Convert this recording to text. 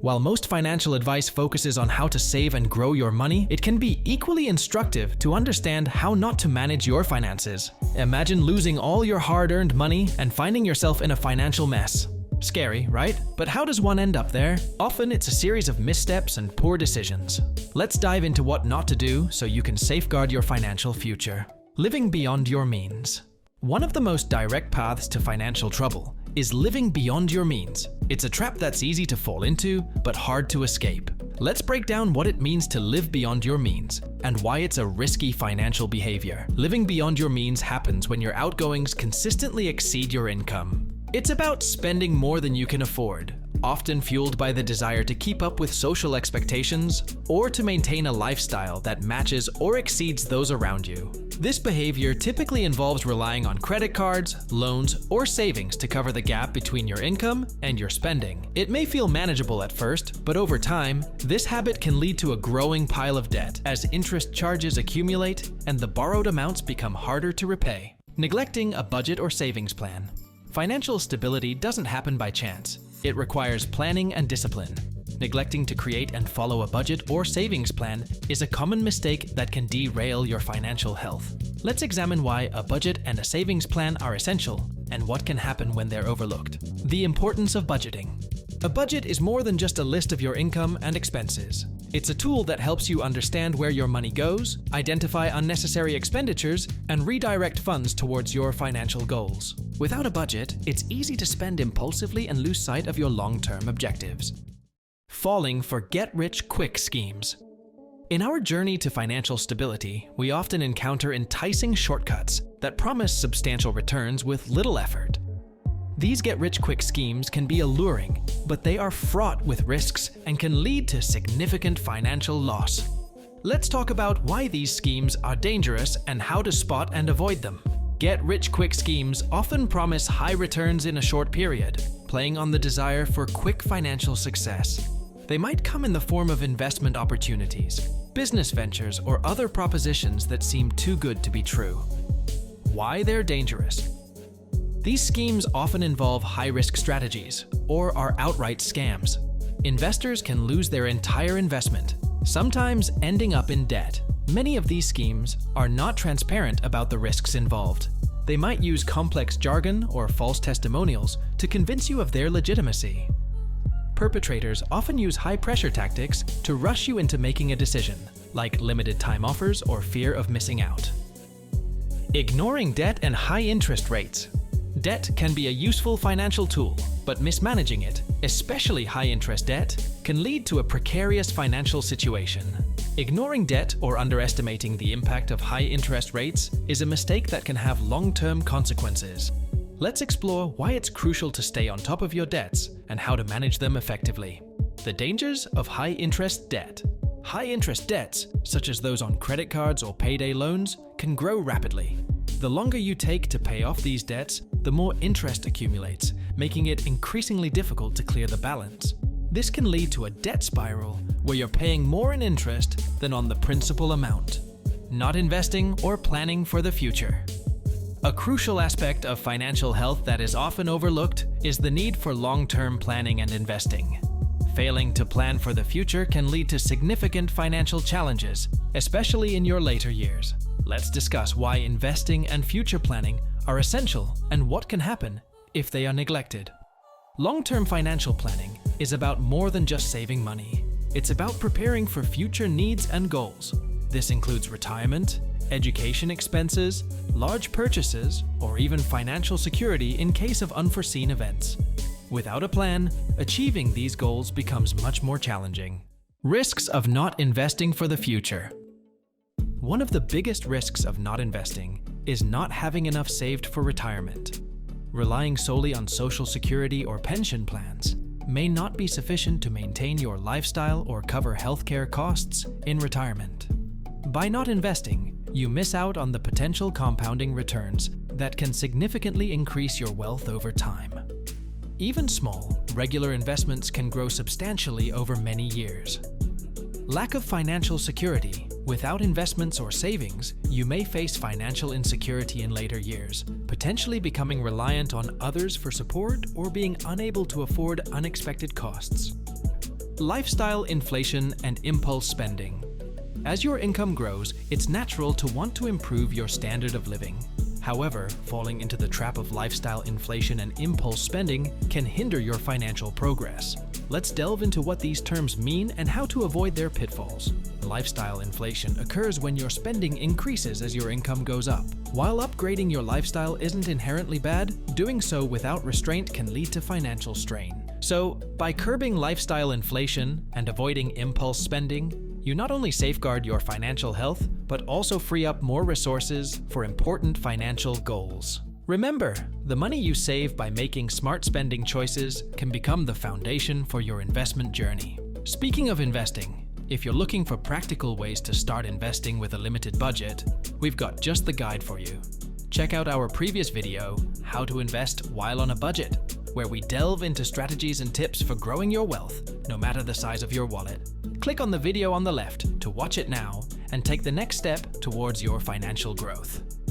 While most financial advice focuses on how to save and grow your money, it can be equally instructive to understand how not to manage your finances. Imagine losing all your hard-earned money and finding yourself in a financial mess. Scary, right? But how does one end up there? Often it's a series of missteps and poor decisions. Let's dive into what not to do so you can safeguard your financial future. Living beyond your means. One of the most direct paths to financial trouble is living beyond your means. It's a trap that's easy to fall into, but hard to escape. Let's break down what it means to live beyond your means and why it's a risky financial behavior. Living beyond your means happens when your outgoings consistently exceed your income. It's about spending more than you can afford, often fueled by the desire to keep up with social expectations or to maintain a lifestyle that matches or exceeds those around you. This behavior typically involves relying on credit cards, loans, or savings to cover the gap between your income and your spending. It may feel manageable at first, but over time, this habit can lead to a growing pile of debt as interest charges accumulate and the borrowed amounts become harder to repay. Neglecting a budget or savings plan. Financial stability doesn't happen by chance. It requires planning and discipline. Neglecting to create and follow a budget or savings plan is a common mistake that can derail your financial health. Let's examine why a budget and a savings plan are essential and what can happen when they're overlooked. The importance of budgeting. A budget is more than just a list of your income and expenses. It's a tool that helps you understand where your money goes, identify unnecessary expenditures, and redirect funds towards your financial goals. Without a budget, it's easy to spend impulsively and lose sight of your long-term objectives. Falling for get-rich-quick schemes. In our journey to financial stability, we often encounter enticing shortcuts that promise substantial returns with little effort. These get-rich-quick schemes can be alluring, but they are fraught with risks and can lead to significant financial loss. Let's talk about why these schemes are dangerous and how to spot and avoid them. Get-rich-quick schemes often promise high returns in a short period, playing on the desire for quick financial success. They might come in the form of investment opportunities, business ventures, or other propositions that seem too good to be true. Why they're dangerous. These schemes often involve high-risk strategies or are outright scams. Investors can lose their entire investment, sometimes ending up in debt. Many of these schemes are not transparent about the risks involved. They might use complex jargon or false testimonials to convince you of their legitimacy. Perpetrators often use high-pressure tactics to rush you into making a decision, like limited time offers or fear of missing out. Ignoring debt and high interest rates. Debt can be a useful financial tool, but mismanaging it, especially high-interest debt, can lead to a precarious financial situation. Ignoring debt or underestimating the impact of high interest rates is a mistake that can have long-term consequences. Let's explore why it's crucial to stay on top of your debts and how to manage them effectively. The dangers of high-interest debt. High-interest debts, such as those on credit cards or payday loans, can grow rapidly. The longer you take to pay off these debts, the more interest accumulates, making it increasingly difficult to clear the balance. This can lead to a debt spiral where you're paying more in interest than on the principal amount. Not investing or planning for the future. A crucial aspect of financial health that is often overlooked is the need for long-term planning and investing. Failing to plan for the future can lead to significant financial challenges, especially in your later years. Let's discuss why investing and future planning are essential and what can happen if they are neglected. Long-term financial planning is about more than just saving money. It's about preparing for future needs and goals. This includes retirement, education expenses, large purchases, or even financial security in case of unforeseen events. Without a plan, achieving these goals becomes much more challenging. Risks of not investing for the future. One of the biggest risks of not investing is not having enough saved for retirement. Relying solely on Social Security or pension plans may not be sufficient to maintain your lifestyle or cover healthcare costs in retirement. By not investing, you miss out on the potential compounding returns that can significantly increase your wealth over time. Even small, regular investments can grow substantially over many years. Lack of financial security. Without investments or savings, you may face financial insecurity in later years, potentially becoming reliant on others for support or being unable to afford unexpected costs. Lifestyle inflation and impulse spending. As your income grows, it's natural to want to improve your standard of living. However, falling into the trap of lifestyle inflation and impulse spending can hinder your financial progress. Let's delve into what these terms mean and how to avoid their pitfalls. Lifestyle inflation occurs when your spending increases as your income goes up. While upgrading your lifestyle isn't inherently bad, doing so without restraint can lead to financial strain. So, by curbing lifestyle inflation and avoiding impulse spending, you not only safeguard your financial health, but also free up more resources for important financial goals. Remember, the money you save by making smart spending choices can become the foundation for your investment journey. Speaking of investing, if you're looking for practical ways to start investing with a limited budget, we've got just the guide for you. Check out our previous video, How to Invest While on a Budget, where we delve into strategies and tips for growing your wealth, no matter the size of your wallet. Click on the video on the left to watch it now and take the next step towards your financial growth.